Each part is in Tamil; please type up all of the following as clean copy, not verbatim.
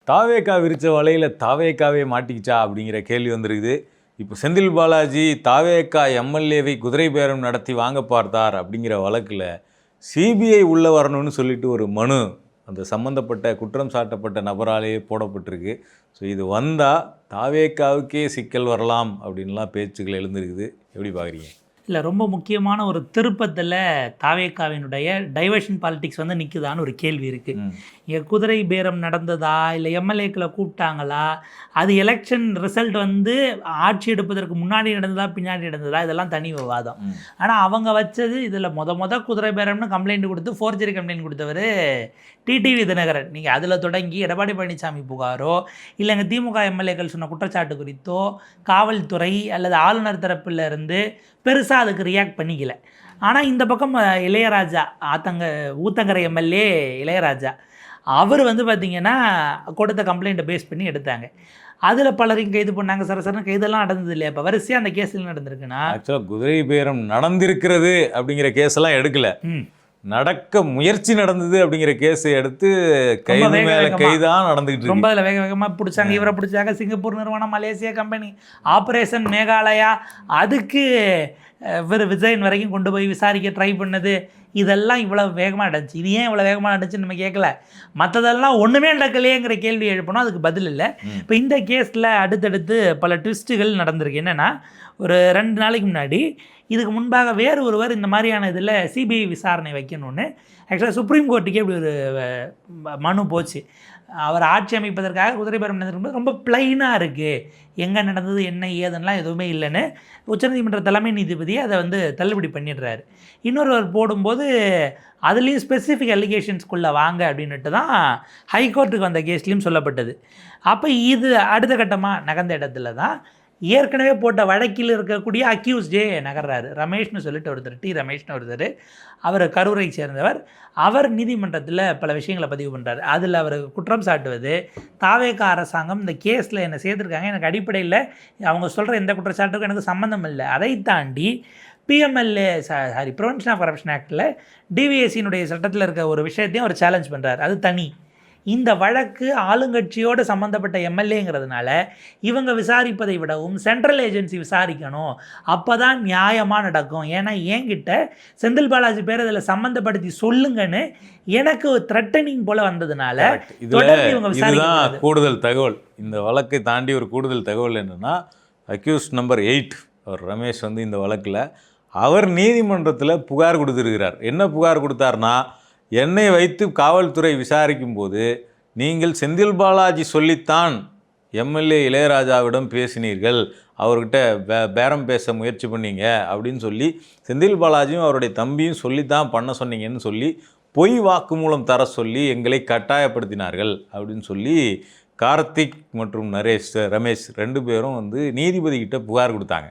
தாவேக்கா விரிச்ச வலையில் தாவேக்காவே மாட்டிக்கிச்சா அப்படிங்கிற கேள்வி வந்திருக்குது. இப்போ செந்தில் பாலாஜி தாவேக்கா எம்எல்ஏவை குதிரை பேரம் நடத்தி வாங்க பார்த்தார் அப்படிங்கிற வழக்கில் சிபிஐ உள்ளே வரணும்னு சொல்லிட்டு ஒரு மனு அந்த சம்மந்தப்பட்ட குற்றம் சாட்டப்பட்ட நபராலேயே போடப்பட்டிருக்கு. ஸோ இது வந்தால் தாவேக்காவுக்கே சிக்கல் வரலாம் அப்படின்லாம் பேச்சுக்கள் எழுந்திருக்குது. எப்படி பார்க்குறீங்க? இல்லை, ரொம்ப முக்கியமான ஒரு திருப்பத்தில் தாவேக்காவினுடைய டைவர்ஷன் பாலிடிக்ஸ் வந்து நிற்குதான்னு ஒரு கேள்வி இருக்குது. இங்கே குதிரை பேரம் நடந்ததா, இல்லை எம்எல்ஏக்களை கூப்பிட்டாங்களா, அது எலெக்ஷன் ரிசல்ட் வந்து ஆட்சி எடுப்பதற்கு முன்னாடி நடந்ததா பின்னாடி நடந்ததா, இதெல்லாம் தனி விவாதம். ஆனால் அவங்க வச்சது இதில் மொத குதிரை பேரம்னு கம்ப்ளைண்ட் கொடுத்து ஃபோர்ஜரி கம்ப்ளைண்ட் கொடுத்தவர் டிடிவி தினகரன். நீங்கள் அதில் தொடங்கி எடப்பாடி பழனிசாமி புகாரோ இல்லைங்க திமுக எம்எல்ஏக்கள் சொன்ன குற்றச்சாட்டு குறித்தோ காவல்துறை அல்லது ஆளுநர் தரப்பில் இருந்து பெருசாக அதுக்கு ரியாக்ட் பண்ணிக்கல. ஆனால் இந்த பக்கம் இளையராஜா ஊத்தங்கரை எம்எல்ஏ இளையராஜா அவர் வந்து பார்த்திங்கன்னா கொடுத்த கம்ப்ளைண்ட்டை பேஸ் பண்ணி எடுத்தாங்க. அதில் பலரையும் கைது பண்ணாங்க. சரசரன்னு கைதெல்லாம் நடந்தது இல்லையா? இப்போ வரிசையாக அந்த கேஸில் நடந்திருக்குன்னா ஆக்சுவலாக குதிரை பேரம் நடந்திருக்கிறது அப்படிங்கிற கேஸெல்லாம் எடுக்கல, நடக்க முயற்சி நடந்தது அப்படிங்கிற கேஸை எடுத்து கைது மேலே கைதான் நடந்துக்கிட்டு ரொம்ப அதில் வேக வேகமாக பிடிச்சாங்க. இவரை பிடிச்சாங்க. சிங்கப்பூர் நிறுவனம், மலேசியா கம்பெனி, ஆப்ரேஷன் மேகாலயா, அதுக்கு விஜயன் வரைக்கும் கொண்டு போய் விசாரிக்க ட்ரை பண்ணது, இதெல்லாம் இவ்வளோ வேகமாக நடந்துச்சு. இது ஏன் இவ்வளோ வேகமாக நடந்துச்சுன்னு நம்ம கேட்கல. மற்றதெல்லாம் ஒன்றுமே நடக்கலையேங்கிற கேள்வி எழுப்பணும், அதுக்கு பதில் இல்லை. இப்போ இந்த கேஸில் அடுத்தடுத்து பல ட்விஸ்ட்டுகள் நடந்திருக்கு. என்னென்னா, ஒரு 2 நாளைக்கு முன்னாடி இதுக்கு முன்பாக வேறு ஒருவர் இந்த மாதிரியான இதில் சிபிஐ விசாரணை வைக்கணும்னு ஆக்சுவலாக சுப்ரீம் கோர்ட்டுக்கே இப்படி ஒரு மனு போச்சு. அவர் ஆட்சி அமைப்பதற்காக குதிரை பேரம் நடந்திருக்கும்போது ரொம்ப பிளைனாக இருக்குது, எங்கே நடந்தது என்ன ஏதுன்னெலாம் எதுவுமே இல்லைன்னு உச்சநீதிமன்ற தலைமை நீதிபதி அதை வந்து தள்ளுபடி பண்ணிடுறாரு. இன்னொருவர் போடும்போது அதுலேயும் ஸ்பெசிஃபிக் அலிகேஷன்ஸ்குள்ளே வாங்க அப்படின்ட்டு தான் ஹைகோர்ட்டுக்கு வந்த கேஸ்லேயும் சொல்லப்பட்டது. அப்போ இது அடுத்த கட்டமாக நகர்ந்த இடத்துல தான் ஏற்கனவே போட்ட வழக்கில் இருக்கக்கூடிய அக்யூஸ்டே நகர்றாரு. ரமேஷ்னு சொல்லிட்டு ஒருத்தர், ரமேஷ்னு ஒருத்தர், அவர் கரூரை சேர்ந்தவர். அவர் நீதிமன்றத்தில் பல விஷயங்களை பதிவு பண்ணுறாரு. அதில் அவர் குற்றம் சாட்டுவது, தாவேக்கா அரசாங்கம் இந்த கேஸில் என்னை சேர்த்துருக்காங்க, எனக்கு அடிப்படையில் அவங்க சொல்கிற எந்த குற்றச்சாட்டுக்கும் எனக்கு சம்மந்தம் இல்லை. அதை தாண்டி பிஎம்எல்ஏ ப்ரிவென்ஷன் ஆஃப் கரப்ஷன் ஆக்டில் டிவிஎஸ்சியினுடைய சட்டத்தில் இருக்க ஒரு விஷயத்தையும் அவர் சேலஞ்ச் பண்ணுறாரு. அது தனி. இந்த வழக்கு ஆளுங்கட்சியோடு சம்மந்தப்பட்ட எம்எல்ஏங்கிறதுனால இவங்க விசாரிப்பதை விடவும் சென்ட்ரல் ஏஜென்சி விசாரிக்கணும், அப்போ தான் நியாயமாக நடக்கும். ஏன்னா என்கிட்ட செந்தில் பாலாஜி பேர் இதில் சம்மந்தப்படுத்தி சொல்லுங்கன்னு எனக்கு த்ரெட்டனிங் போல் வந்ததுனால இவங்க இதுதான் கூடுதல் தகவல். இந்த வழக்கை தாண்டி ஒரு கூடுதல் தகவல் என்னென்னா, அக்யூஸ் நம்பர் 8 அவர் ரமேஷ் வந்து இந்த வழக்கில் அவர் நீதிமன்றத்தில் புகார் கொடுத்துருக்கிறார். என்ன புகார் கொடுத்தார்னா, என்னை வைத்து காவல்துறை விசாரிக்கும் போது நீங்கள் செந்தில் பாலாஜி சொல்லித்தான் எம்எல்ஏ இளையராஜாவிடம் பேசினீர்கள், அவர்கிட்ட பேரம் பேச முயற்சி பண்ணீங்க அப்படின்னு சொல்லி செந்தில் பாலாஜியும் அவருடைய தம்பியும் சொல்லித்தான் பண்ண சொன்னீங்கன்னு சொல்லி பொய் வாக்குமூலம் தர சொல்லி எங்களை கட்டாயப்படுத்தினார்கள் அப்படின்னு சொல்லி கார்த்திக் மற்றும் ரமேஷ் 2 பேரும் வந்து நீதிபதிக்கிட்ட புகார் கொடுத்தாங்க.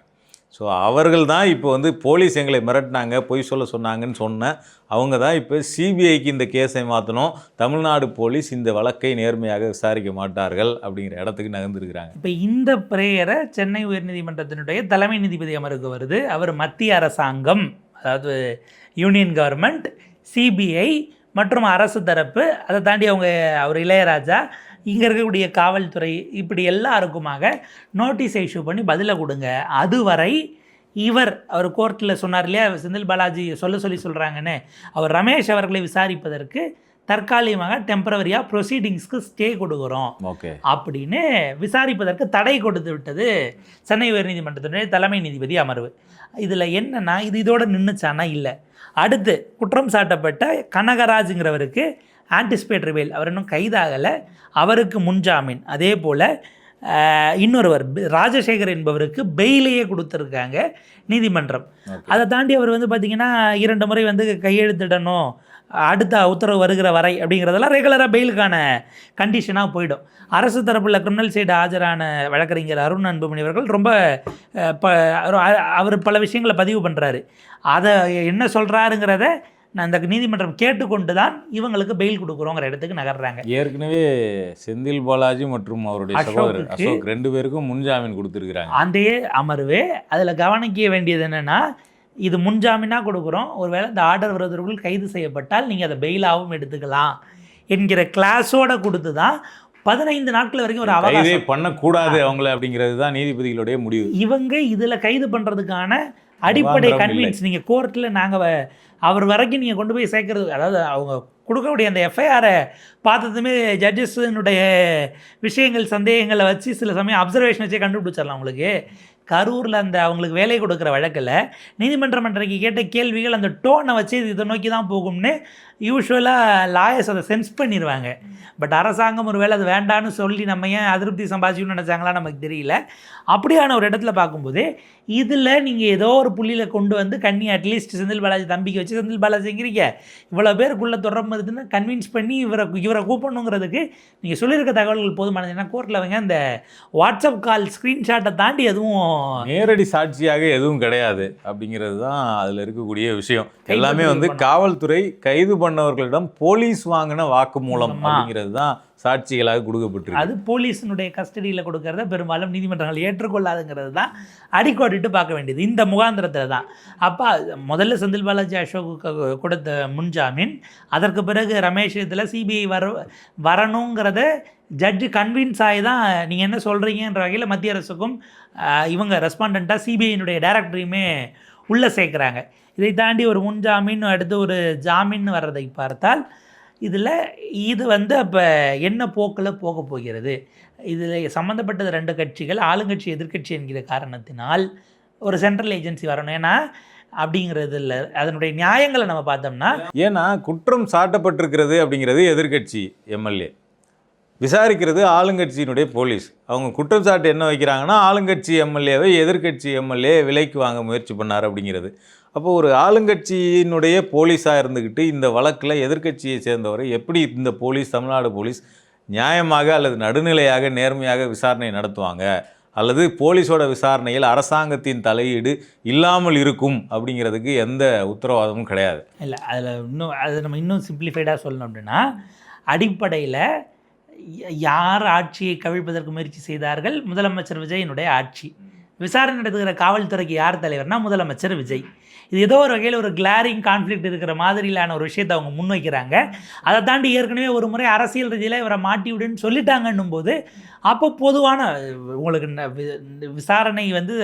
ஸோ அவர்கள் தான் இப்போ வந்து போலீஸ் எங்களை மிரட்டினாங்க, பொய் சொல்ல சொன்னாங்கன்னு சொன்ன அவங்க தான் இப்போ சிபிஐக்கு இந்த கேஸை மாற்றணும், தமிழ்நாடு போலீஸ் இந்த வழக்கை நேர்மையாக விசாரிக்க மாட்டார்கள் அப்படிங்கிற இடத்துக்கு நகர்ந்துருக்கிறாங்க. இப்போ இந்த பிரேயரை சென்னை உயர்நீதிமன்றத்தினுடைய தலைமை நீதிபதி அமர்வுக்கு வருது. அவர் மத்திய அரசாங்கம், அதாவது யூனியன் கவர்மெண்ட், சிபிஐ மற்றும் அரசு தரப்பு, அதை தாண்டி அவர் இளையராஜா, இங்கே இருக்கக்கூடிய காவல்துறை, இப்படி எல்லாருக்குமாக நோட்டீஸ் இஷ்யூ பண்ணி பதிலை கொடுங்க. அதுவரை அவர் கோர்ட்டில் சொன்னார் இல்லையா, செந்தில் பாலாஜி சொல்கிறாங்கன்னு, அவர் ரமேஷ் அவர்களை விசாரிப்பதற்கு தற்காலிகமாக டெம்பரவரியாக ப்ரொசீடிங்ஸ்க்கு ஸ்டே கொடுக்குறோம் அப்படின்னு விசாரிப்பதற்கு தடை கொடுத்து விட்டது சென்னை உயர்நீதிமன்றத்தினுடைய தலைமை நீதிபதி அமர்வு. இதில் என்னென்னா, இதோடு நின்றுச்சானா இல்லை, அடுத்து குற்றம் சாட்டப்பட்ட கனகராஜுங்கிறவருக்கு ஆன்டிசிபேட்டரி பெயில், அவர் இன்னும் கைதாகலை, அவருக்கு முன்ஜாமீன். அதே போல் இன்னொருவர் ராஜசேகர் என்பவருக்கு பெயிலையே கொடுத்துருக்காங்க நீதிமன்றம். அதை தாண்டி அவர் வந்து பார்த்திங்கன்னா 2 முறை வந்து கையெழுத்திடணும், அடுத்த உத்தரவு வருகிற வரை அப்படிங்கிறதெல்லாம் ரெகுலராக பெயிலுக்கான கண்டிஷனாக போயிடும். அரசு தரப்பில் கிரிமினல் சைடு ஆஜரான வழக்கறிஞர் அருண் அன்புமணி அவர்கள் ரொம்ப அவர் பல விஷயங்களை பதிவு பண்ணுறாரு. அதை என்ன சொல்கிறாருங்கிறத நான் இந்த நீதிமன்றம் கேட்டுக்கொண்டு தான் இவங்களுக்கு பெயில் கொடுக்குறோங்கிற இடத்துக்கு நகர்றாங்க. ஏற்கனவே செந்தில் பாலாஜி மற்றும் அவருடைய சகோதரர் அசோக் 2 பேருக்கும் முன்ஜாமீன் கொடுத்துருக்குறாங்க. அந்த அமர்வு அதில் கவனிக்க வேண்டியது என்னென்னா, இது முன்ஜாமீனாக கொடுக்குறோம், ஒருவேளை இந்த ஆர்டர் வருவதற்குள் கைது செய்யப்பட்டால் நீங்கள் அதை பெயிலாகவும் எடுத்துக்கலாம் என்கிற கிளாஸோடு கொடுத்து தான் 15 நாட்கள் வரைக்கும் ஒரு கைதே அவகாசம் பண்ணக்கூடாது அவங்கள அப்படிங்கிறது தான் நீதிபதிகளுடைய முடிவு. இவங்க இதில் கைது பண்ணுறதுக்கான அடிப்படை கன்வின்ஸ் நீங்கள் கோர்ட்டில் அவர் வரைக்கும் நீங்கள் கொண்டு போய் சேர்க்கறது, அதாவது அவங்க கொடுக்கக்கூடிய அந்த எஃப்ஐஆரை பார்த்ததுமே ஜட்ஜஸினுடைய விஷயங்கள் சந்தேகங்களை வச்சு சில சமயம் அப்சர்வேஷன் வச்சே கண்டுபிடிச்சிடலாம். உங்களுக்கு கரூரில் அந்த அவங்களுக்கு வேலை கொடுக்குற வழக்கில் நீதிமன்றம் அன்றைக்கு கேட்ட கேள்விகள் அந்த டோனை வச்சு இதை நோக்கி தான் போகும்னு யூஸ்வலாக லாயர்ஸ் அதை சென்ஸ் பண்ணிடுவாங்க. பட் அரசாங்கம் ஒரு வேளை அது வேண்டான்னு சொல்லி நம்ம ஏன் அதிருப்தி சம்பாதிச்சுன்னு நினச்சாங்களா நமக்கு தெரியல. அப்படியான ஒரு இடத்துல பார்க்கும்போது இதில் நீங்கள் ஏதோ ஒரு புள்ளியில் கொண்டு வந்து அட்லீஸ்ட் செந்தில் பாலாஜி தம்பிக்கு வச்சு செந்தில் பாலாஜிங்கிறீங்க இவ்வளோ பேருக்குள்ளே தொடர்பு இருக்குதுன்னு கன்வின்ஸ் பண்ணி இவரை கூப்பிடணுங்கிறதுக்கு நீங்கள் சொல்லியிருக்க தகவல்கள் போதுமானது. ஏன்னா கோர்ட்டில் அவங்க அந்த வாட்ஸ்அப் கால் ஸ்க்ரீன்ஷாட்டை தாண்டி எதுவும் நேரடி சாட்சியாக எதுவும் கிடையாது அப்படிங்கிறது தான் அதில் இருக்கக்கூடிய விஷயம். எல்லாமே வந்து காவல்துறை கைது பண்ணவர்களிடம் போலீஸ் வாங்கின வாக்குமூலம் அப்படிங்கிறது தான் சாட்சிகளாக கொடுக்கப்பட்டிருக்கு. அது போலீஸினுடைய கஸ்டடியில் கொடுக்கறத பெரும்பாலும் நீதிமன்றங்கள் ஏற்றுக்கொள்ளாதுங்கிறது தான் அடிக்கோடிட்டு பார்க்க வேண்டியது இந்த முகாந்திரத்தில் தான். அப்போ முதல்ல செந்தில் பாலாஜி அசோக்கு கொடுத்த முன்ஜாமீன், அதற்கு பிறகு ரமேஷ் இதில் சிபிஐ வரணுங்கிறத ஜட்ஜு கன்வின்ஸ் ஆகி தான் நீங்கள் என்ன சொல்கிறீங்கன்ற வகையில் மத்திய அரசுக்கும் இவங்க ரெஸ்பாண்டண்ட்டாக சிபிஐனுடைய டைரக்டரையுமே உள்ளே சேர்க்குறாங்க. இதை தாண்டி ஒரு முன்ஜாமீன் அடுத்து ஒரு ஜாமீன் வர்றதை பார்த்தால் இதில் இது வந்து அப்போ என்ன போக்கில் போக போகிறது. இதில் சம்மந்தப்பட்டது 2 கட்சிகள், ஆளுங்கட்சி எதிர்க்கட்சி என்கிற காரணத்தினால் ஒரு சென்ட்ரல் ஏஜென்சி வரணும். ஏன்னா அப்படிங்கிறது இல்லை, அதனுடைய நியாயங்களை நம்ம பார்த்தோம்னா, ஏன்னா குற்றம் சாட்டப்பட்டிருக்கிறது அப்படிங்கிறது எதிர்க்கட்சி எம்எல்ஏ, விசாரிக்கிறது ஆளுங்கட்சியினுடைய போலீஸ். அவங்க குற்றச்சாட்டு என்ன வைக்கிறாங்கன்னா ஆளுங்கட்சி எம்எல்ஏவை எதிர்க்கட்சி எம்எல்ஏ விலைக்கு வாங்க முயற்சி பண்ணார் அப்படிங்கிறது. அப்போ ஒரு ஆளுங்கட்சியினுடைய போலீஸாக இருந்துக்கிட்டு இந்த வழக்கில் எதிர்க்கட்சியை சேர்ந்தவரை எப்படி இந்த போலீஸ், தமிழ்நாடு போலீஸ் நியாயமாக அல்லது நடுநிலையாக நேர்மையாக விசாரணை நடத்துவாங்க, அல்லது போலீஸோட விசாரணையில் அரசாங்கத்தின் தலையீடு இல்லாமல் இருக்கும் அப்படிங்கிறதுக்கு எந்த உத்தரவாதமும் கிடையாது. இல்லை அதில் நம்ம இன்னும் சிம்பிளிஃபைடாக சொல்லணும் அப்படின்னா, அடிப்படையில் யார் ஆட்சியை கவிழ்ப்பதற்கு முயற்சி செய்தார்கள்? முதலமைச்சர் விஜயனுடைய ஆட்சி. விசாரணை நடத்துகிற காவல்துறைக்கு யார் தலைவர்னா முதலமைச்சர் விஜய். இது ஏதோ ஒரு வகையில் ஒரு கிளாரிங் கான்ஃப்ளிக்ட் இருக்கிற மாதிரியிலான ஒரு விஷயத்தை அவங்க முன்வைக்கிறாங்க. அதை தாண்டி ஏற்கனவே ஒரு முறை அரசியல் ரீதியில் இவரை மாட்டி விடுன்னு சொல்லிட்டாங்கன்னும் போது அப்போ பொதுவான உங்களுக்கு விசாரணை வந்து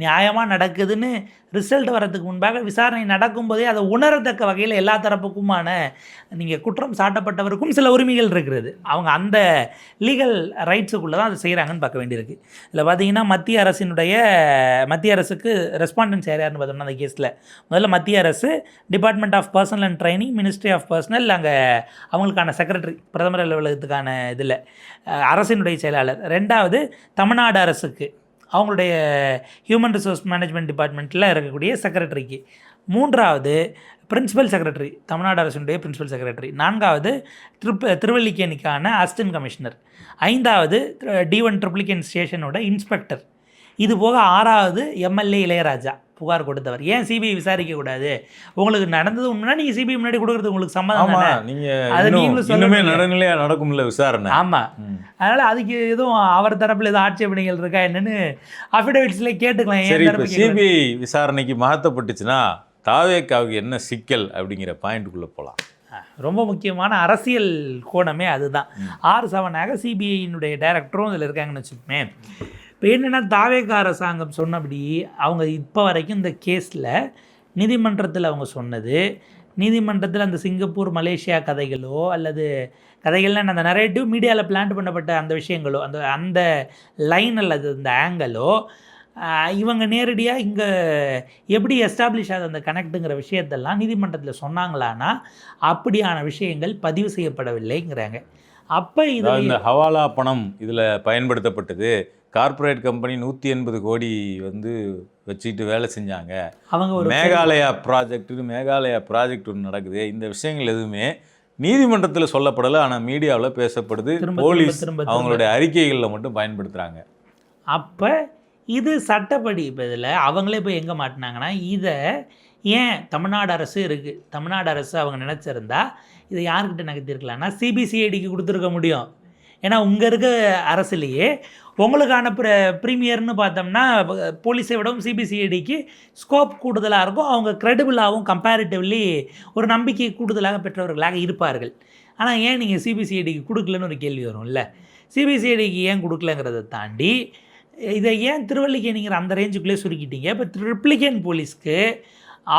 நியாயமாக நடக்குதுன்னு ரிசல்ட் வரதுக்கு முன்பாக விசாரணை நடக்கும்போதே அதை உணரத்தக்க வகையில் எல்லா தரப்புக்குமான நீங்கள் குற்றம் சாட்டப்பட்டவருக்கும் சில உரிமைகள் இருக்கிறது. அவங்க அந்த லீகல் ரைட்ஸுக்குள்ளே தான் அதை செய்கிறாங்கன்னு பார்க்க வேண்டியிருக்கு. இதில் பார்த்தீங்கன்னா மத்திய அரசுக்கு ரெஸ்பாண்டன்ஸ் யாருன்னு பார்த்தோம்னா அந்த கேஸில் முதல்ல மத்திய அரசு, department of personnel and training, ministry of personnel, அங்கே அவங்களுக்கான செக்ரட்டரி, பிரதமர் அலுவலகத்துக்கான இதில் அரசினுடைய செயலாளர். 2வது தமிழ்நாடு அரசுக்கு அவங்களுடைய ஹியூமன் ரிசோர்ஸ் மேனேஜ்மெண்ட் டிபார்ட்மெண்ட்டில் இருக்கக்கூடிய செக்ரட்டரிக்கு. 3வது பிரின்சிபல் செக்ரட்டரி, தமிழ்நாடு அரசுடைய பிரின்சிபல் செக்ரட்டரி. 4வது திருவல்லிக்கேணிக்கான அசிஸ்டன்ட் கமிஷனர். 5வது D1 ட்ரிப்ளிகேன் ஸ்டேஷனோட இன்ஸ்பெக்டர். இது போக 6வது எம்எல்ஏ இளையராஜா புகார் கொடுத்தவர். ஏன் சிபிஐ விசாரிக்கக்கூடாது? உங்களுக்கு நடந்தது உண்மைனா நீங்கள் சிபிஐ முன்னாடி கொடுக்குறது உங்களுக்கு சம்மதம் தானே? நீங்கள் நடுநிலையாக நடக்கும்ல விசாரணை. ஆமாம், அதனால் அதுக்கு எதுவும் அவர் தரப்பில் எதுவும் ஆட்சேபனைகள் இருக்கா என்னன்னு அஃபிடவிட்ஸில் கேட்டுக்கலாம். சரி, சிபிஐ விசாரணைக்கு மாற்றப்பட்டுச்சுன்னா தாவேக்காவுக்கு என்ன சிக்கல் அப்படிங்கிற பாயிண்ட்டுக்குள்ளே போகலாம். ரொம்ப முக்கியமான அரசியல் கோணமே அதுதான். R7 சிபிஐனுடைய டைரக்டரும் இதில் இருக்காங்கன்னு வச்சுக்கோமே. இப்போ என்னென்னா தாவேகா அரசாங்கம் சொன்னபடி அவங்க இப்போ வரைக்கும் இந்த கேஸில் நீதிமன்றத்தில் அவங்க சொன்னது, நீதிமன்றத்தில் அந்த சிங்கப்பூர் மலேசியா கதைகளோ அல்லது கதைகள்லாம் அந்த நரேட்டிவ் மீடியாவில் பிளான் பண்ணப்பட்ட அந்த விஷயங்களோ அந்த லைன் அல்லது அந்த ஆங்கிளோ இவங்க நேரடியாக இங்கே எப்படி எஸ்டாப்ளிஷ் ஆகுது அந்த கனெக்ட்டுங்கிற விஷயத்தெல்லாம் நீதிமன்றத்தில் சொன்னாங்களான்னா அப்படியான விஷயங்கள் பதிவு செய்யப்படவில்லைங்கிறாங்க. அப்போ இது இந்த ஹவாலா பணம் இதில் பயன்படுத்தப்பட்டது, கார்ப்பரேட் கம்பெனி 180 கோடி வந்து வச்சுக்கிட்டு வேலை செஞ்சாங்க, அவங்க ஒரு மேகாலயா ப்ராஜெக்ட் ஒன்று நடக்குது, இந்த விஷயங்கள் எதுவுமே நீதிமன்றத்தில் சொல்லப்படலை, ஆனால் மீடியாவில் பேசப்படுது, போலீஸ் அவங்களுடைய அறிக்கைகளில் மட்டும் பயன்படுத்துகிறாங்க. அப்போ இது சட்டப்படி இப்போ இதில் அவங்களே போய் எங்கே மாட்டினாங்கன்னா, இதை ஏன் தமிழ்நாடு அரசு இருக்குது, தமிழ்நாடு அரசு அவங்க நினச்சிருந்தா இதை யார்கிட்ட நகர்த்திருக்கலாம்னா சிபிசிஐடிக்கு கொடுத்துருக்க முடியும். ஏன்னா உங்கள் இருக்க அரசுலேயே உங்களுக்கான ப்ரீமியர்னு பார்த்தோம்னா போலீஸை விடவும் சிபிசிஐடிக்கு ஸ்கோப் கூடுதலாக இருக்கும், அவங்க க்ரெடிபிளாகவும் கம்பேரிட்டிவ்லி ஒரு நம்பிக்கை கூடுதலாக பெற்றவர்களாக இருப்பார்கள். ஆனால் ஏன் நீங்கள் சிபிசிஐடிக்கு கொடுக்கலன்னு ஒரு கேள்வி வரும் இல்லை. சிபிசிஐடிக்கு ஏன் கொடுக்கலங்கிறத தாண்டி இதை ஏன் திருவல்லிக்கேணிங்கிற அந்த ரேஞ்சுக்குள்ளே சுருக்கிட்டீங்க. இப்போ ட்ரிப்ளிகேன் போலீஸ்க்கு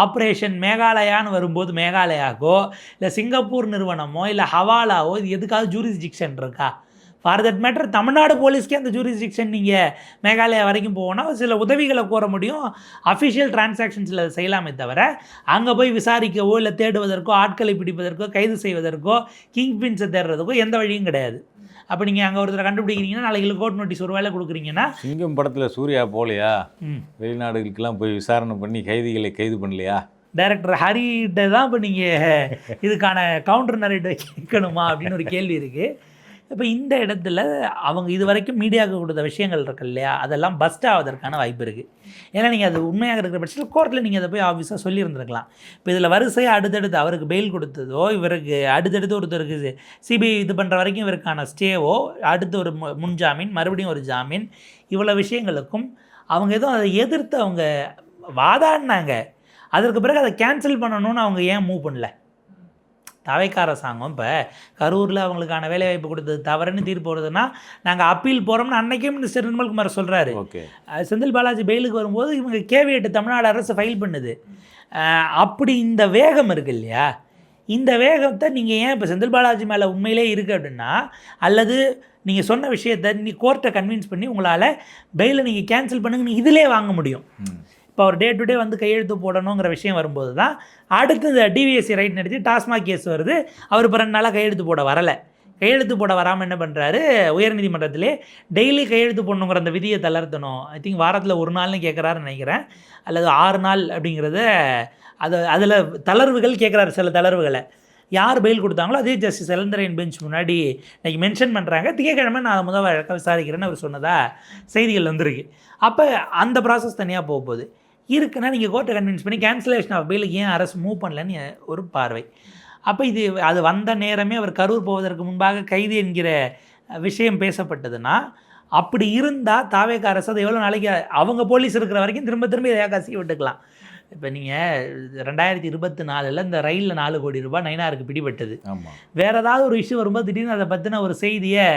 ஆப்ரேஷன் மேகாலயான்னு வரும்போது மேகாலயாக்கோ இல்லை சிங்கப்பூர் நிறுவனமோ இல்லை ஹவாலாவோ இது எதுக்காவது ஜூரிஸ்டிக்ஷன் இருக்கா? ஃபார் தட் மேட்டர் தமிழ்நாடு போலீஸ்க்கே அந்த ஜூரிஸ்டிக்ஷன் நீங்கள் மேகாலயா வரைக்கும் போனால் சில உதவிகளை கோர முடியும், அஃபிஷியல் டிரான்சாக்ஷன்ஸில் செய்யலாமே தவிர அங்கே போய் விசாரிக்கவோ இல்லை தேடுவதற்கோ ஆட்களை பிடிப்பதற்கோ கைது செய்வதற்கோ கிங் பின்ஸை தேடுறதுக்கோ எந்த வழியும் கிடையாது. அப்போ நீங்கள் அங்கே ஒருத்தரை கண்டுபிடிக்கிறீங்கன்னா நாளைக்கு கோர்ட் நோட்டீஸ் ஒரு வேலை கொடுக்குறீங்கன்னா, சிங்கம் படத்தில் சூர்யா போகலையா, வெளிநாடுகளுக்கெல்லாம் போய் விசாரணை பண்ணி கைதிகளை கைது பண்ணலையா, டைரக்டர் ஹரிகிட்ட தான் இப்போ நீங்கள் இதுக்கான கவுண்டர் நரேட்டிவ் கேட்கணுமா அப்படின்னு ஒரு கேள்வி இருக்குது. இப்போ இந்த இடத்துல அவங்க இது வரைக்கும் மீடியாவுக்கு கொடுத்த விஷயங்கள் இருக்கு இல்லையா, அதெல்லாம் பஸ்ட் ஆவதற்கான வாய்ப்பு இருக்குது. ஏன்னா நீங்கள் அது உண்மையாக இருக்கிற பட்சத்தில் கோர்ட்டில் நீங்கள் அதை போய் ஆஃபீஸாக சொல்லியிருந்துருக்கலாம். இப்போ இதில் வரிசையாக அடுத்தடுத்து அவருக்கு பெயில் கொடுத்ததோ, இவருக்கு அடுத்தடுத்து ஒருத்தருக்கு சிபிஐ இது பண்ணுற வரைக்கும் இவருக்கான ஸ்டேவோ, அடுத்து ஒரு முன்ஜாமீன், மறுபடியும் ஒரு ஜாமீன், இவ்வளோ விஷயங்களுக்கும் அவங்க எதுவும் அதை எதிர்த்து அவங்க வாதாடினாங்க. அதற்கு பிறகு அதை கேன்சல் பண்ணணும்னு அவங்க ஏன் மூவ் பண்ணல? தவைக்க அரசாங்கம் இப்போ கரூரில் அவங்களுக்கான வேலைவாய்ப்பு கொடுத்தது தவறுன்னு தீர்ப்பு வருதுன்னா நாங்கள் அப்பீல் போகிறோம்னு அன்றைக்கே மினிஸ்டர் நிர்மல்குமார் சொல்கிறாரு. செந்தில் பாலாஜி பெயிலுக்கு வரும்போது இவங்க கேவியேட்டு தமிழ்நாடு அரசு ஃபைல் பண்ணுது. அப்படி இந்த வேகம் இருக்குது இல்லையா, இந்த வேகத்தை நீங்கள் ஏன் இப்போ செந்தில் பாலாஜி மேலே உண்மையிலே இருக்குது அப்படின்னா, அல்லது நீங்கள் சொன்ன விஷயத்தை நீ கோர்ட்டை கன்வின்ஸ் பண்ணி உங்களால் பெயிலை நீங்கள் கேன்சல் பண்ணுங்கன்னு இதிலே வாங்க முடியும். இப்போ அவர் டே டு டே வந்து கையெழுத்து போடணுங்கிற விஷயம் வரும்போது தான் அடுத்து இந்த டிவிஎஸ்சி ரைட் நடத்தி டாஸ்மாக் கேஸ் வருது. அவர் இப்போ 2 நாளாக கையெழுத்து போட வரலை. கையெழுத்து போட வராமல் என்ன பண்ணுறாரு, உயர்நீதிமன்றத்திலே டெய்லி கையெழுத்து போடணுங்கிற அந்த விதியை தளர்த்தணும். ஐ திங்க் வாரத்தில் 1 நாள்னு கேட்குறாருன்னு நினைக்கிறேன், அல்லது 6 நாள் அப்படிங்கிறத அதில் தளர்வுகள் கேட்குறாரு. சில தளர்வுகளை யார் பெயில் கொடுத்தாங்களோ அதே ஜஸ்டிஸ் எலந்தரையன் பெஞ்ச் முன்னாடி இன்றைக்கி மென்ஷன் பண்ணுறாங்க. திங்கக்கிழமை நான் முதல் வழக்க விசாரிக்கிறேன்னு அவர் சொன்னதா செய்திகள் வந்திருக்கு. அப்போ அந்த ப்ராசஸ் தனியாக போகுது இருக்குன்னா நீங்கள் கோர்ட்டை கன்வின்ஸ் பண்ணி கேன்சலேஷன் ஆஃப் பெயிலுக்கு ஏன் அரசு மூவ் பண்ணலன்னு ஒரு பார்வை. அப்போ இது அது வந்த நேரமே அவர் கரூர் போவதற்கு முன்பாக கைது என்கிற விஷயம் பேசப்பட்டதுன்னா, அப்படி இருந்தால் தாவேக அரசு அதை எவ்வளோ நாளைக்கு அவங்க போலீஸ் இருக்கிற வரைக்கும் திரும்ப திரும்ப இதையாக கசிய விட்டுக்கலாம். இப்போ நீங்கள் 2024 இந்த ரயிலில் 4 கோடி ரூபாய் நயினாருக்கு பிடிபட்டது. வேறு ஏதாவது ஒரு இஷ்யூ வரும்போது திடீர்னு அதை பற்றின ஒரு செய்தியை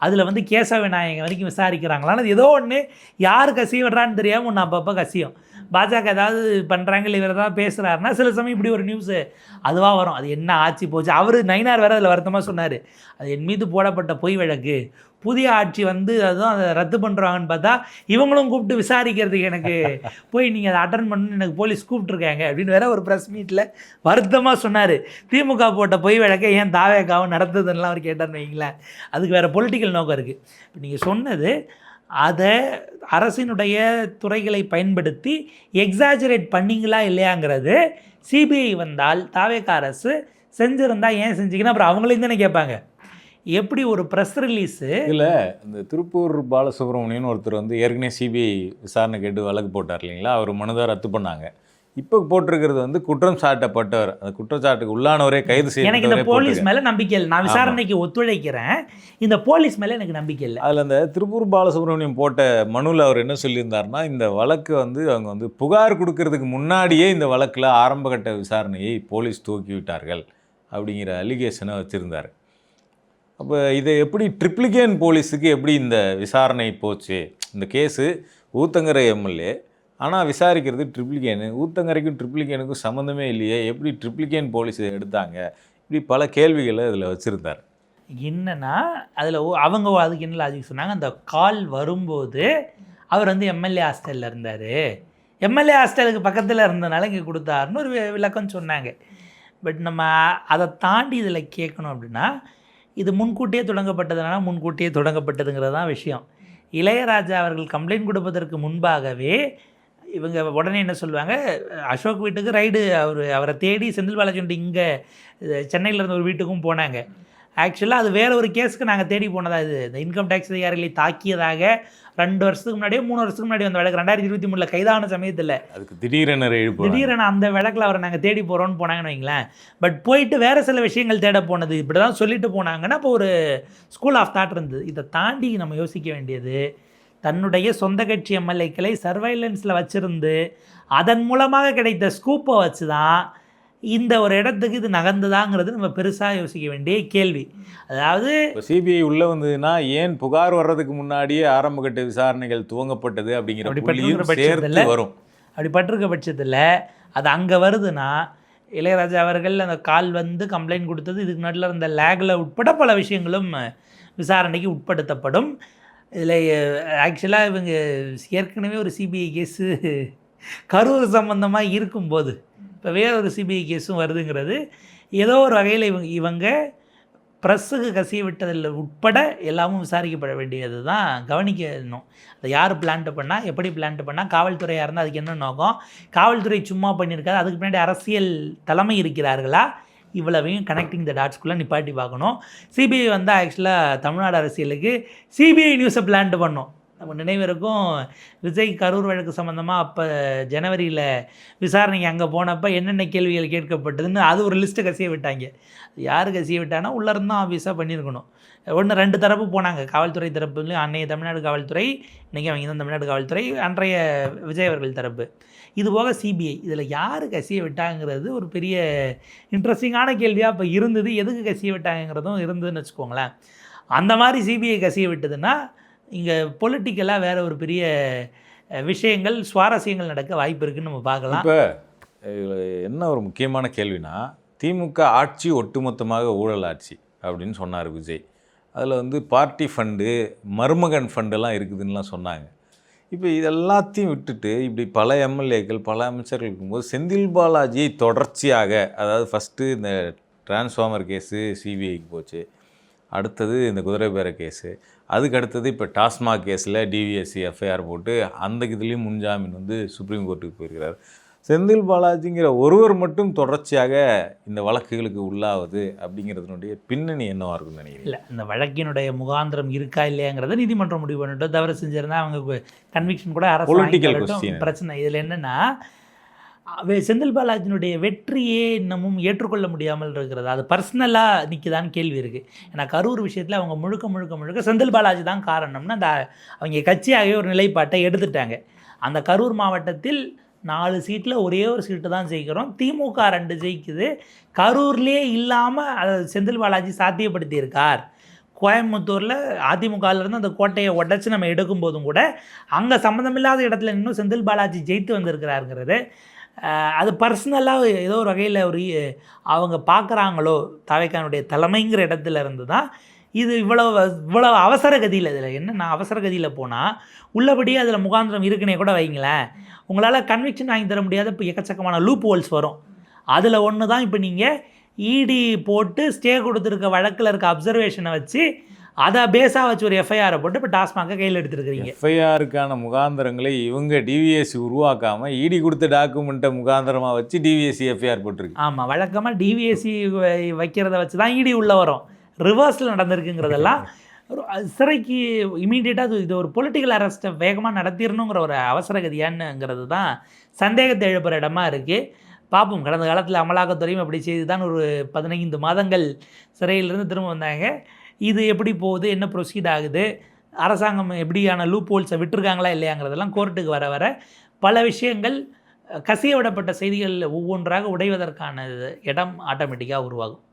அதில் வந்து கேசவ விநாயகம் வரைக்கும் விசாரிக்கிறாங்களான்னு அது ஏதோ ஒன்று யார் கசிய விடுறான்னு தெரியாமல் ஒன்று அப்பப்போ கசியும். பாஜக ஏதாவது பண்ணுறாங்க இல்லை இவர் ஏதாவது பேசுகிறாருன்னா சில சமயம் இப்படி ஒரு நியூஸு அதுவாக வரும். அது என்ன ஆட்சி போச்சு, அவர் நயினார் வேறு அதில் வருத்தமாக சொன்னார், அது என் மீது போடப்பட்ட பொய் வழக்கு, புதிய ஆட்சி வந்து அதுதான் அதை ரத்து பண்ணுறாங்கன்னு பார்த்தா இவங்களும் கூப்பிட்டு விசாரிக்கிறதுக்கு எனக்கு போய் நீங்கள் அதை அட்டன் பண்ணணும்னு எனக்கு போலீஸ் கூப்பிட்ருக்காங்க அப்படின்னு வேற ஒரு ப்ரெஸ் மீட்டில் வருத்தமாக சொன்னார். திமுக போட்ட பொய் வழக்கை ஏன் தாவேக்காவும் நடத்துதுன்னெலாம் அவர் கேட்டார்னு வைங்களேன். அதுக்கு வேறு பொலிட்டிக்கல் நோக்கம் இருக்குது. இப்போ நீங்கள் சொன்னது அதை அரசினுடைய துறைகளை பயன்படுத்தி எக்ஸாஜரேட் பண்ணிங்களா இல்லையாங்கிறது சிபிஐ வந்தால் தாவேக அரசு செஞ்சுருந்தா ஏன் செஞ்சிங்கன்னா அப்புறம் அவங்களையும் தானே கேட்பாங்க. எப்படி ஒரு ப்ரெஸ் ரிலீஸு இல்லை, இந்த திருப்பூர் பாலசுப்ரமணியன் ஒருத்தர் வந்து ஏற்கனவே சிபிஐ விசாரணை கேட்டு வழக்கு போட்டார் இல்லைங்களா, அவர் மனுதை ரத்து பண்ணாங்க. இப்போ போட்டிருக்கிறது வந்து குற்றம் சாட்டப்பட்டவர், அந்த குற்றச்சாட்டுக்கு உள்ளானவரே கைது செய்ய. எனக்கு இந்த போலீஸ் மேலே நம்பிக்கை இல்லை, நான் விசாரணைக்கு ஒத்துழைக்கிறேன், இந்த போலீஸ் மேலே எனக்கு நம்பிக்கை இல்லை. அதில் அந்த திருப்பூர் பாலசுப்ரமணியம் போட்ட மனுவில் அவர் என்ன சொல்லியிருந்தாருன்னா, இந்த வழக்கு வந்து அவங்க வந்து புகார் கொடுக்கறதுக்கு முன்னாடியே இந்த வழக்கில் ஆரம்பகட்ட விசாரணையை போலீஸ் துவக்கி விட்டார்கள் அப்படிங்கிற அலிகேஷனை வச்சுருந்தார். அப்போ இதை எப்படி ட்ரிப்ளிகேன் போலீஸுக்கு எப்படி இந்த விசாரணை போச்சு? இந்த கேஸு ஊத்தங்கரை எம்எல்ஏ, ஆனால் விசாரிக்கிறது ட்ரிப்ளிகேனு, ஊத்தங்கரைக்கும் ட்ரிப்ளிகேனுக்கும் சம்மந்தமே இல்லையே, எப்படி ட்ரிப்ளிகேன் போலீஸ் இதை எடுத்தாங்க? இப்படி பல கேள்விகளை இதில் வச்சுருந்தார். என்னென்னா அதில் அவங்க அதுக்கு என்ன லாஜிக் சொன்னாங்க, அந்த கால் வரும்போது அவர் வந்து எம்எல்ஏ ஹாஸ்டலில் இருந்தார், எம்எல்ஏ ஹாஸ்டலுக்கு பக்கத்தில் இருந்தனால இங்கே கொடுத்தாருன்னு ஒரு விளக்கம் சொன்னாங்க. பட் நம்ம அதை தாண்டி இதில் கேட்கணும் அப்படின்னா, இது முன்கூட்டியே தொடங்கப்பட்டதுனால முன்கூட்டியே தொடங்கப்பட்டதுங்கிறது தான் விஷயம். இளையராஜா அவர்கள் கம்ப்ளைண்ட் கொடுப்பதற்கு முன்பாகவே இவங்க உடனே என்ன சொல்லுவாங்க, அசோக் வீட்டுக்கு ரைடு அவரை தேடி செந்தில் பாலாஜி இங்கே சென்னையில் இருந்த ஒரு வீட்டுக்கும் போனாங்க. ஆக்சுவலாக அது வேறு ஒரு கேஸுக்கு நாங்கள் தேடி போனதாக. இது இந்த இன்கம் டேக்ஸ் அதிகாரிகளை தாக்கியதாக 2 வருஷத்துக்கு முன்னாடியே 3 வருஷத்துக்கு முன்னாடி வந்த வழக்கு 2023 கைதான சமயத்தில் அதுக்கு திடீரென அந்த வழக்கில் அவரை நாங்கள் தேடி போகிறோன்னு போனாங்கன்னு வைங்களேன். பட் போயிட்டு வேறு சில விஷயங்கள் தேட போனது இப்படி தான் சொல்லிட்டு போனாங்கன்னா அப்போ ஒரு ஸ்கூல் ஆஃப் தாட் இருந்தது. இதை தாண்டி நம்ம யோசிக்க வேண்டியது, தன்னுடைய சொந்த கட்சி எம்எல்ஏக்களை சர்வைலன்ஸில் வச்சுருந்து அதன் மூலமாக கிடைத்த ஸ்கூப்பை வச்சு தான் இந்த ஒரு இடத்துக்கு இது நகர்ந்ததாங்கிறது நம்ம பெருசாக யோசிக்க வேண்டிய கேள்வி. அதாவது சிபிஐ உள்ளே வந்ததுன்னா ஏன் புகார் வர்றதுக்கு முன்னாடியே ஆரம்பகட்ட விசாரணைகள் துவங்கப்பட்டது அப்படிங்கிற புள்ளியும் சேர்த்து வரும். அப்படி பட்டிருக்க பட்சத்தில் அது அங்கே வருதுன்னா இளையராஜா அவர்கள் அந்த கால் வந்து கம்ப்ளைண்ட் கொடுத்தது இதுக்கு நடுவில் இருந்த லேகில் உட்பட பல விஷயங்களும் விசாரணைக்கு உட்படுத்தப்படும். இதில் ஆக்சுவலாக இவங்க ஏற்கனவே ஒரு சிபிஐ கேஸு கரூர் சம்பந்தமாக இருக்கும்போது இப்போ வேற ஒரு சிபிஐ கேஸும் வருதுங்கிறது ஏதோ ஒரு வகையில் இவங்க ப்ரெஸ்ஸுக்கு கசிய விட்டதில் உட்பட எல்லாமும் விசாரிக்கப்பட வேண்டியது தான் கவனிக்கணும். அதை யார் பிளான்ட்டு பண்ணால், எப்படி பிளான்ட்டு பண்ணால், காவல்துறையாக இருந்தால் அதுக்கு என்ன நோக்கம், காவல்துறை சும்மா பண்ணியிருக்காது, அதுக்கு பின்னாடி அரசியல் தலைமை இருக்கிறார்களா, இவ்வளவையும் கனெக்டிங் த டாட்ஸ்குள்ளே நிப்பாட்டி பார்க்கணும். சிபிஐ வந்து ஆக்சுவலாக தமிழ்நாடு அரசியலுக்கு சிபிஐ நியூஸை பிளான்ட்டு பண்ணோம். நம்ம நினைவிருக்கும் விஜய் கரூர் வழக்கு சம்மந்தமாக அப்போ ஜனவரியில் விசாரணைக்கு அங்கே போனப்போ என்னென்ன கேள்விகள் கேட்கப்பட்டதுன்னு அது ஒரு லிஸ்ட்டு கசிய விட்டாங்க. யார் கசிய விட்டாங்கன்னா உள்ளே இருந்தால் ஆஃபீஸாக பண்ணியிருக்கணும். 2 தரப்பு போனாங்க. காவல்துறை தரப்புலையும் அன்னைய தமிழ்நாடு காவல்துறை, இன்றைக்கி அவங்க தான் தமிழ்நாடு காவல்துறை, அன்றைய விஜய் அவர்கள் தரப்பு, இது போக சிபிஐ. இதில் யார் கசிய விட்டாங்கிறது ஒரு பெரிய இன்ட்ரெஸ்டிங்கான கேள்வியாக இப்போ இருந்தது. எதுக்கு கசிய விட்டாங்கிறதும் இருந்ததுன்னு வச்சுக்கோங்களேன். அந்த மாதிரி சிபிஐ கசிய விட்டதுன்னா இங்கே பொலிட்டிக்கலாக வேறு ஒரு பெரிய விஷயங்கள், சுவாரஸ்யங்கள் நடக்க வாய்ப்பு இருக்குதுன்னு நம்ம பார்க்கலாம். இப்போ என்ன ஒரு முக்கியமான கேள்வினா, திமுக ஆட்சி ஒட்டுமொத்தமாக ஊழல் ஆட்சி அப்படின்னு சொன்னார் விஜய். அதில் வந்து பார்ட்டி ஃபண்டு, மருமகன் ஃபண்டெல்லாம் இருக்குதுன்னெலாம் சொன்னாங்க. இப்போ இதெல்லாத்தையும் விட்டுட்டு இப்படி பல எம்எல்ஏக்கள், பல அமைச்சர்கள் இருக்கும்போது செந்தில் பாலாஜியை தொடர்ச்சியாக, அதாவது ஃபஸ்ட்டு இந்த டிரான்ஸ்ஃபார்மர் கேஸு சிபிஐக்கு போச்சு, அடுத்தது இந்த குதிரை பேர கேஸு, அதுக்கு அடுத்தது இப்போ டாஸ்மாக் கேஸில் டிவிஎஸ்சி எஃப்ஐஆர் போட்டு அந்த இதுலேயும் முன்ஜாமீன் வந்து சுப்ரீம் கோர்ட்டுக்கு போயிருக்கிறார். செந்தில் பாலாஜிங்கிற ஒருவர் மட்டும் தொடர்ச்சியாக இந்த வழக்குகளுக்கு உள்ளாவது அப்படிங்கிறதுனுடைய பின்னணி என்னவாக இருக்குன்னு நினைக்கிறேன். இல்லை, இந்த வழக்கினுடைய முகாந்திரம் இருக்கா இல்லையாங்கிறத நீதிமன்றம் முடிவு பண்ணிட்டோம். தவறு செஞ்சிருந்தால் அவங்க கன்விக்ஷன் கூட அரசு பிரச்சனை. இதில் என்னென்னா, செந்தில் பாலாஜினுடைய வெற்றியே இன்னமும் ஏற்றுக்கொள்ள முடியாமல் இருக்கிறது. அது பர்சனலாக நிற்குதான்னு கேள்வி இருக்குது. ஏன்னா கரூர் விஷயத்தில் அவங்க முழுக்க செந்தில் பாலாஜி தான் காரணம்னு அந்த அவங்க கட்சியாகவே ஒரு நிலைப்பாட்டை எடுத்துட்டாங்க. அந்த கரூர் மாவட்டத்தில் 4 சீட்டில் ஒரே ஒரு சீட்டு தான் ஜெயிக்கிறோம், திமுக 2 ஜெயிக்குது. கரூர்லேயே இல்லாமல் அதை செந்தில் பாலாஜி சாத்தியப்படுத்தியிருக்கார். கோயம்புத்தூரில் அதிமுகலேருந்து அந்த கோட்டையை உடச்சி நம்ம எடுக்கும்போதும் கூட அங்கே சம்மந்தமில்லாத இடத்துல இன்னும் செந்தில் பாலாஜி ஜெயித்து வந்திருக்கிறாருங்கிறது அது பர்சனலாக ஏதோ ஒரு வகையில் ஒரு அவங்க பார்க்குறாங்களோ, தாவேக்கானுடைய தலைமைங்கிற இடத்துல இருந்து தான் இது இவ்வளோ அவசர கதியில். இதில் என்ன, அவசர கதியில் போனால் உள்ளபடியே அதில் முகாந்திரம் இருக்குன்னே கூட வைங்களேன், உங்களால் கன்விக்ஷன் வாங்கி தர முடியாத இப்போ எக்கச்சக்கமான லூப் ஹோல்ஸ் வரும். அதில் ஒன்று தான் இப்போ நீங்கள் இடி போட்டு ஸ்டே கொடுத்துருக்க வழக்கில் இருக்க அப்சர்வேஷனை வச்சு அதை பேஸாக வச்சு ஒரு எஃப்ஐஆரை போட்டு இப்போ டாஸ்மாக கையில் எடுத்துருக்கிறீங்க. எஃப்ஐஆருக்கான முகாந்திரங்களை இவங்க டிவிஎஸ்சி உருவாக்காமல் இடி கொடுத்த டாக்குமெண்ட்டை முகாந்திரமாக வச்சு டிவிஎஸ்சி எஃப்ஐஆர் போட்டிருக்கு. ஆமாம், வழக்கமாக டிவிஎஸ்சி வைக்கிறத வச்சு தான் இடி உள்ளே வரும். ரிவர்ஸில் நடந்திருக்குங்கிறதெல்லாம் சிறைக்கு இமீடியட்டாக இது ஒரு பொலிட்டிக்கல் அரெஸ்ட்டை வேகமாக நடத்திடணுங்கிற ஒரு அவசரகதியானுங்கிறது தான் சந்தேகத்தை எழுப்புகிற இடமா இருக்குது. பார்ப்போம். கடந்த காலத்தில் அமலாக்கத்துறையும் அப்படி செய்து தான் ஒரு 15 மாதங்கள் சிறையிலிருந்து திரும்ப வந்தாங்க. இது எப்படி போகுது, என்ன ப்ரொசீட் ஆகுது, அரசாங்கம் எப்படியான லூப் ஹோல்ஸை விட்டுருக்காங்களா இல்லையாங்கிறதெல்லாம் கோர்ட்டுக்கு வர வர பல விஷயங்கள் கசிய விடப்பட்ட செய்திகள் ஒவ்வொன்றாக உடைவதற்கான இடம் ஆட்டோமேட்டிக்காக உருவாகும்.